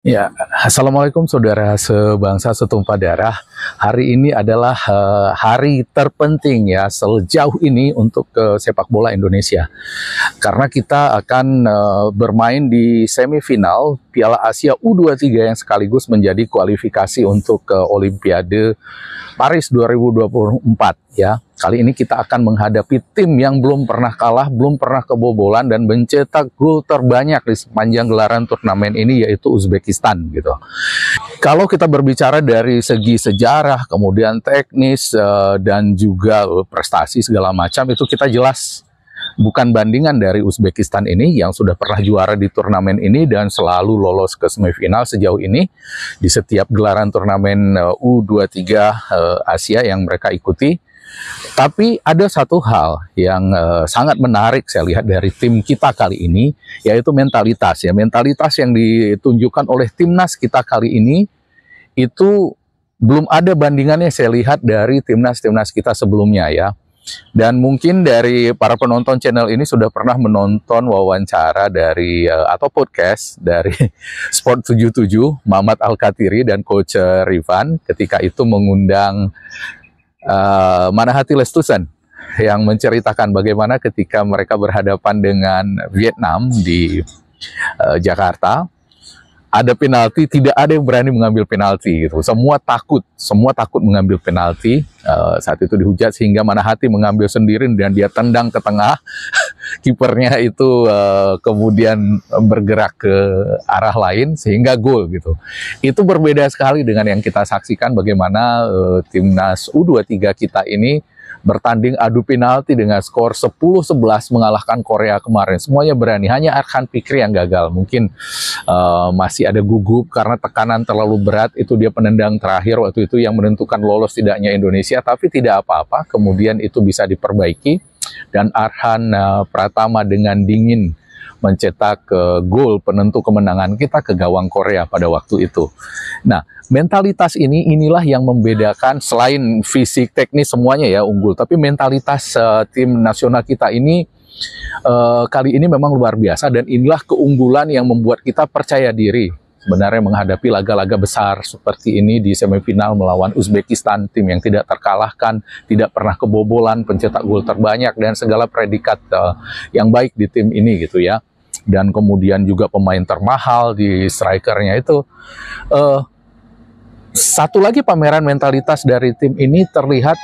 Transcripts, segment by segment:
Ya, Assalamualaikum saudara sebangsa setumpah darah. Hari ini adalah hari terpenting ya sejauh ini untuk sepak bola Indonesia. Karena kita akan bermain di semifinal Piala Asia U23 yang sekaligus menjadi kualifikasi untuk Olimpiade Paris 2024 ya. Kali ini kita akan menghadapi tim yang belum pernah kalah, belum pernah kebobolan dan mencetak gol terbanyak di sepanjang gelaran turnamen ini, yaitu Uzbekistan gitu. Kalau kita berbicara dari segi sejarah, kemudian teknis dan juga prestasi segala macam, itu kita jelas bukan bandingan dari Uzbekistan ini yang sudah pernah juara di turnamen ini dan selalu lolos ke semifinal sejauh ini di setiap gelaran turnamen U23 Asia yang mereka ikuti. Tapi ada satu hal yang sangat menarik saya lihat dari tim kita kali ini, yaitu mentalitas ya. Mentalitas yang ditunjukkan oleh timnas kita kali ini itu belum ada bandingannya saya lihat dari timnas-timnas kita sebelumnya ya. Dan mungkin dari para penonton channel ini sudah pernah menonton wawancara dari atau podcast dari Sport 77 Mamat Al-Katiri dan Coach Rifan ketika itu mengundang Manahati Lestusen yang menceritakan bagaimana ketika mereka berhadapan dengan Vietnam di Jakarta, ada penalti, tidak ada yang berani mengambil penalti gitu. Semua takut mengambil penalti. Saat itu dihujat sehingga Manahati mengambil sendiri dan dia tendang ke tengah. Kipernya itu kemudian bergerak ke arah lain sehingga gol gitu. Itu berbeda sekali dengan yang kita saksikan bagaimana timnas U23 kita ini bertanding adu penalti dengan skor 10-11 mengalahkan Korea kemarin. Semuanya berani, hanya Arhan Fikri yang gagal. Mungkin masih ada gugup karena tekanan terlalu berat, itu dia penendang terakhir waktu itu yang menentukan lolos tidaknya Indonesia, tapi tidak apa-apa, kemudian itu bisa diperbaiki dan Arhan Pratama dengan dingin mencetak gol penentu kemenangan kita ke gawang Korea pada waktu itu. Nah, mentalitas inilah yang membedakan, selain fisik teknis semuanya ya unggul, tapi mentalitas tim nasional kita ini kali ini memang luar biasa, dan inilah keunggulan yang membuat kita percaya diri sebenarnya menghadapi laga-laga besar seperti ini di semifinal melawan Uzbekistan, tim yang tidak terkalahkan, tidak pernah kebobolan, pencetak gol terbanyak dan segala predikat yang baik di tim ini gitu ya. Dan kemudian juga pemain termahal di strikernya itu. Satu lagi pameran mentalitas dari tim ini terlihat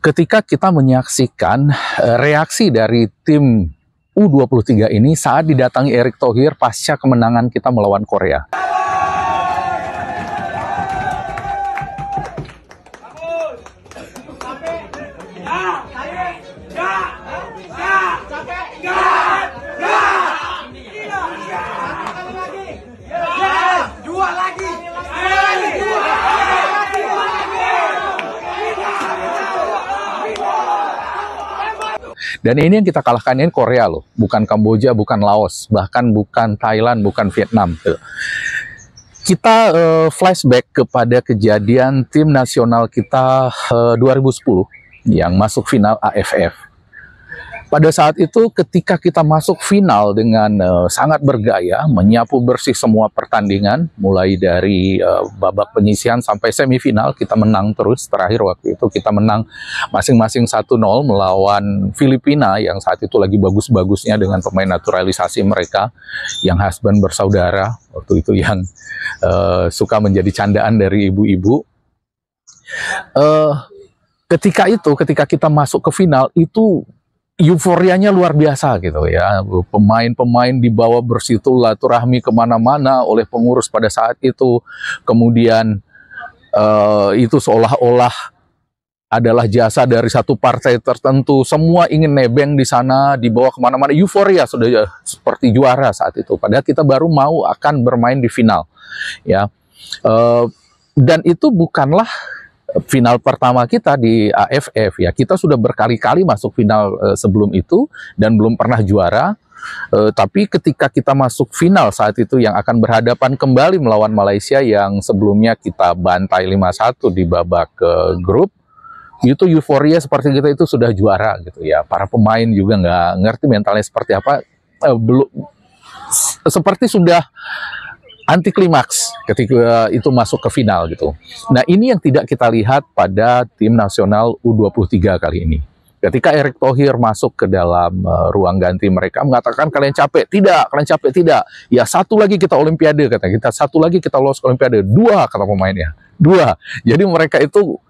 ketika kita menyaksikan reaksi dari tim U23 ini saat didatangi Erick Thohir pasca kemenangan kita melawan Korea. Dan ini yang kita kalahkan ini Korea loh, bukan Kamboja, bukan Laos, bahkan bukan Thailand, bukan Vietnam. Kita flashback kepada kejadian tim nasional kita 2010 yang masuk final AFF. Pada saat itu ketika kita masuk final dengan sangat bergaya, menyapu bersih semua pertandingan, mulai dari babak penyisihan sampai semifinal, kita menang terus. Terakhir waktu itu kita menang masing-masing 1-0 melawan Filipina yang saat itu lagi bagus-bagusnya dengan pemain naturalisasi mereka, yang husband bersaudara, waktu itu yang suka menjadi candaan dari ibu-ibu. Ketika kita masuk ke final itu euforianya luar biasa gitu ya. Pemain-pemain dibawa bersilaturahmi kemana-mana oleh pengurus pada saat itu. Kemudian itu seolah-olah adalah jasa dari satu partai tertentu. Semua ingin nebeng di sana, dibawa kemana-mana. Euforia sudah seperti juara saat itu. Padahal kita baru mau akan bermain di final ya. Dan itu bukanlah final pertama kita di AFF ya. Kita sudah berkali-kali masuk final sebelum itu dan belum pernah juara. Tapi ketika kita masuk final saat itu yang akan berhadapan kembali melawan Malaysia yang sebelumnya kita bantai 5-1 di babak grup, itu euforia seperti kita itu sudah juara gitu ya. Para pemain juga nggak ngerti mentalnya seperti apa. Belum seperti sudah anti klimaks ketika itu masuk ke final gitu. Nah, ini yang tidak kita lihat pada tim nasional U23 kali ini. Ketika Erick Thohir masuk ke dalam ruang ganti, mereka mengatakan kalian capek. Tidak, kalian capek tidak. Ya, satu lagi kita Olimpiade, kata kita. Satu lagi kita lolos ke Olimpiade. Dua, kata pemainnya. Dua. Jadi mereka itu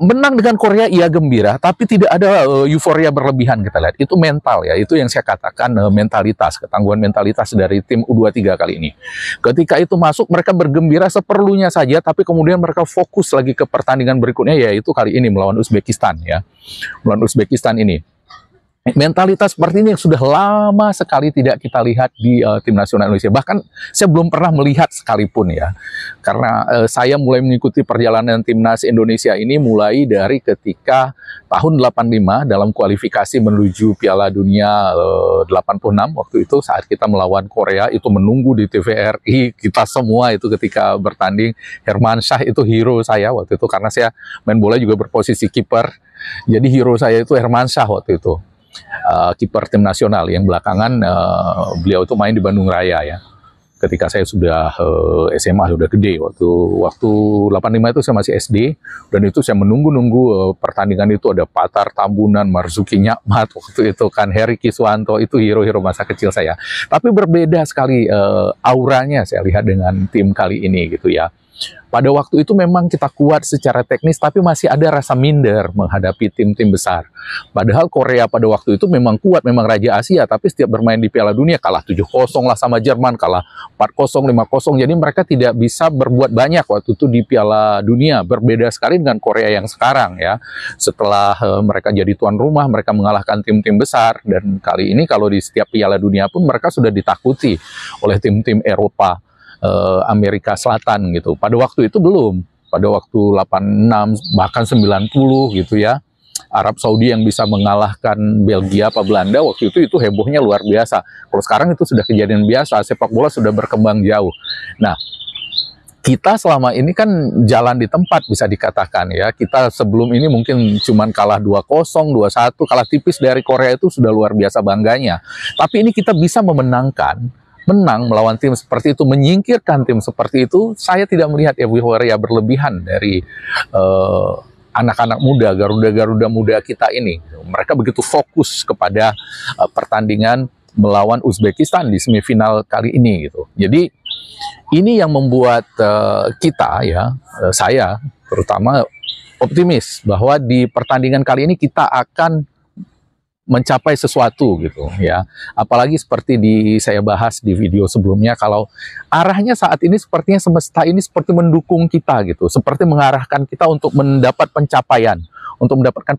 menang dengan Korea, iya gembira, tapi tidak ada euforia berlebihan kita lihat. Itu mental ya, itu yang saya katakan mentalitas, ketangguhan mentalitas dari tim U23 kali ini. Ketika itu masuk, mereka bergembira seperlunya saja, tapi kemudian mereka fokus lagi ke pertandingan berikutnya, yaitu kali ini melawan Uzbekistan ya. Melawan Uzbekistan ini. Mentalitas seperti ini yang sudah lama sekali tidak kita lihat di tim nasional Indonesia. Bahkan saya belum pernah melihat sekalipun ya. Karena saya mulai mengikuti perjalanan timnas Indonesia ini mulai dari ketika tahun 85 dalam kualifikasi menuju Piala Dunia 86 waktu itu saat kita melawan Korea, itu menunggu di TVRI kita semua itu ketika bertanding. Hermansyah itu hero saya waktu itu karena saya main bola juga berposisi kiper. Jadi hero saya itu Hermansyah waktu itu. Kiper tim nasional yang belakangan beliau itu main di Bandung Raya ya. Ketika saya sudah SMA, sudah gede waktu 85 itu saya masih SD, dan itu saya menunggu pertandingan itu. Ada Patar Tambunan, Marzuki Nyakmat waktu itu kan, Heri Kiswanto, itu hero-hero masa kecil saya. Tapi berbeda sekali auranya saya lihat dengan tim kali ini gitu ya. Pada waktu itu memang kita kuat secara teknis, tapi masih ada rasa minder menghadapi tim-tim besar. Padahal Korea pada waktu itu memang kuat, memang Raja Asia, tapi setiap bermain di Piala Dunia kalah 7-0 lah sama Jerman, kalah 4-0, 5-0. Jadi mereka tidak bisa berbuat banyak waktu itu di Piala Dunia. Berbeda sekali dengan Korea yang sekarang ya. Setelah mereka jadi tuan rumah, mereka mengalahkan tim-tim besar. Dan kali ini kalau di setiap Piala Dunia pun mereka sudah ditakuti oleh tim-tim Eropa, Amerika Selatan gitu. Pada waktu itu belum. Pada waktu 86 bahkan 90 gitu ya. Arab Saudi yang bisa mengalahkan Belgia apa Belanda waktu itu hebohnya luar biasa. Kalau sekarang itu sudah kejadian biasa, sepak bola sudah berkembang jauh. Nah, kita selama ini kan jalan di tempat bisa dikatakan ya. Kita sebelum ini mungkin cuman kalah 2-0, 2-1, kalah tipis dari Korea itu sudah luar biasa bangganya. Tapi ini kita bisa menang melawan tim seperti itu, menyingkirkan tim seperti itu. Saya tidak melihat euforia berlebihan dari anak-anak muda, Garuda-Garuda muda kita ini. Mereka begitu fokus kepada pertandingan melawan Uzbekistan di semifinal kali ini gitu. Jadi ini yang membuat kita ya, saya terutama optimis bahwa di pertandingan kali ini kita akan mencapai sesuatu gitu ya. Apalagi seperti saya bahas di video sebelumnya, kalau arahnya saat ini sepertinya semesta ini seperti mendukung kita gitu, seperti mengarahkan kita untuk mendapatkan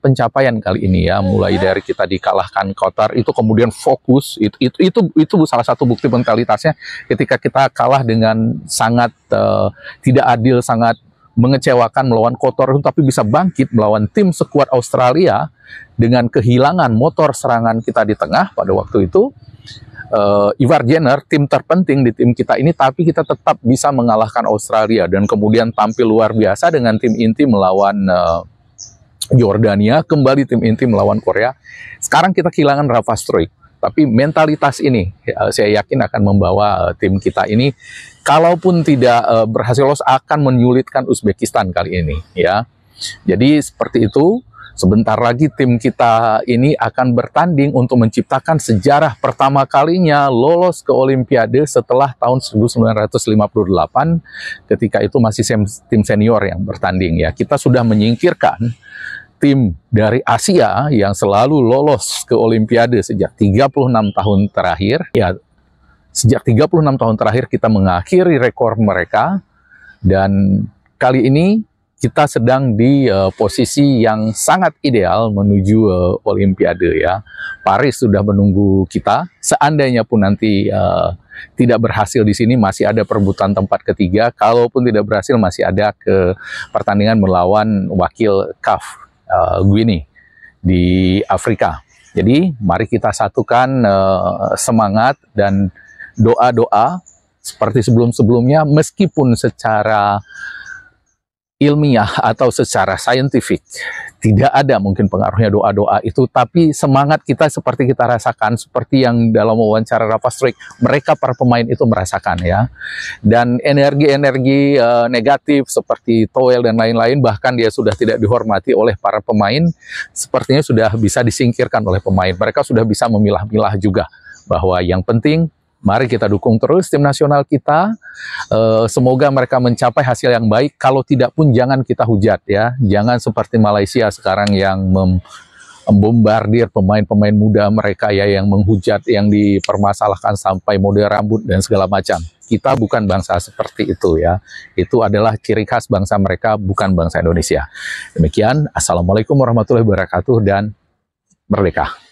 pencapaian kali ini ya. Mulai dari kita dikalahkan Qatar itu, kemudian fokus itu salah satu bukti mentalitasnya. Ketika kita kalah dengan sangat tidak adil, sangat mengecewakan melawan Qatar, tapi bisa bangkit melawan tim sekuat Australia dengan kehilangan motor serangan kita di tengah pada waktu itu. Ivar Jenner, tim terpenting di tim kita ini, tapi kita tetap bisa mengalahkan Australia dan kemudian tampil luar biasa dengan tim inti melawan Yordania, kembali tim inti melawan Korea. Sekarang kita kehilangan Rafa Struijk, tapi mentalitas ini saya yakin akan membawa tim kita ini, kalaupun tidak berhasil lolos, akan menyulitkan Uzbekistan kali ini ya. Jadi seperti itu. Sebentar lagi tim kita ini akan bertanding untuk menciptakan sejarah pertama kalinya lolos ke Olimpiade setelah tahun 1958, ketika itu masih tim senior yang bertanding ya. Kita sudah menyingkirkan tim dari Asia yang selalu lolos ke Olimpiade sejak 36 tahun terakhir. Ya, sejak 36 tahun terakhir kita mengakhiri rekor mereka, dan kali ini kita sedang di posisi yang sangat ideal menuju Olimpiade ya. Paris sudah menunggu kita. Seandainya pun nanti tidak berhasil di sini, masih ada perebutan tempat ketiga. Kalaupun tidak berhasil, masih ada ke pertandingan melawan wakil CAF Guinea di Afrika. Jadi mari kita satukan semangat dan doa-doa seperti sebelum-sebelumnya, meskipun secara ilmiah atau secara saintifik tidak ada mungkin pengaruhnya doa-doa itu, tapi semangat kita seperti kita rasakan, seperti yang dalam wawancara Rafa Struijk, mereka para pemain itu merasakan ya. Dan energi-energi negatif seperti toel dan lain-lain, bahkan dia sudah tidak dihormati oleh para pemain, sepertinya sudah bisa disingkirkan oleh pemain. Mereka sudah bisa memilah-milah juga bahwa yang penting mari kita dukung terus tim nasional kita. Semoga mereka mencapai hasil yang baik. Kalau tidak pun jangan kita hujat ya. Jangan seperti Malaysia sekarang yang membombardir pemain-pemain muda mereka ya, yang menghujat, yang dipermasalahkan sampai model rambut dan segala macam. Kita bukan bangsa seperti itu ya. Itu adalah ciri khas bangsa mereka, bukan bangsa Indonesia. Demikian, Assalamualaikum warahmatullahi wabarakatuh dan merdeka.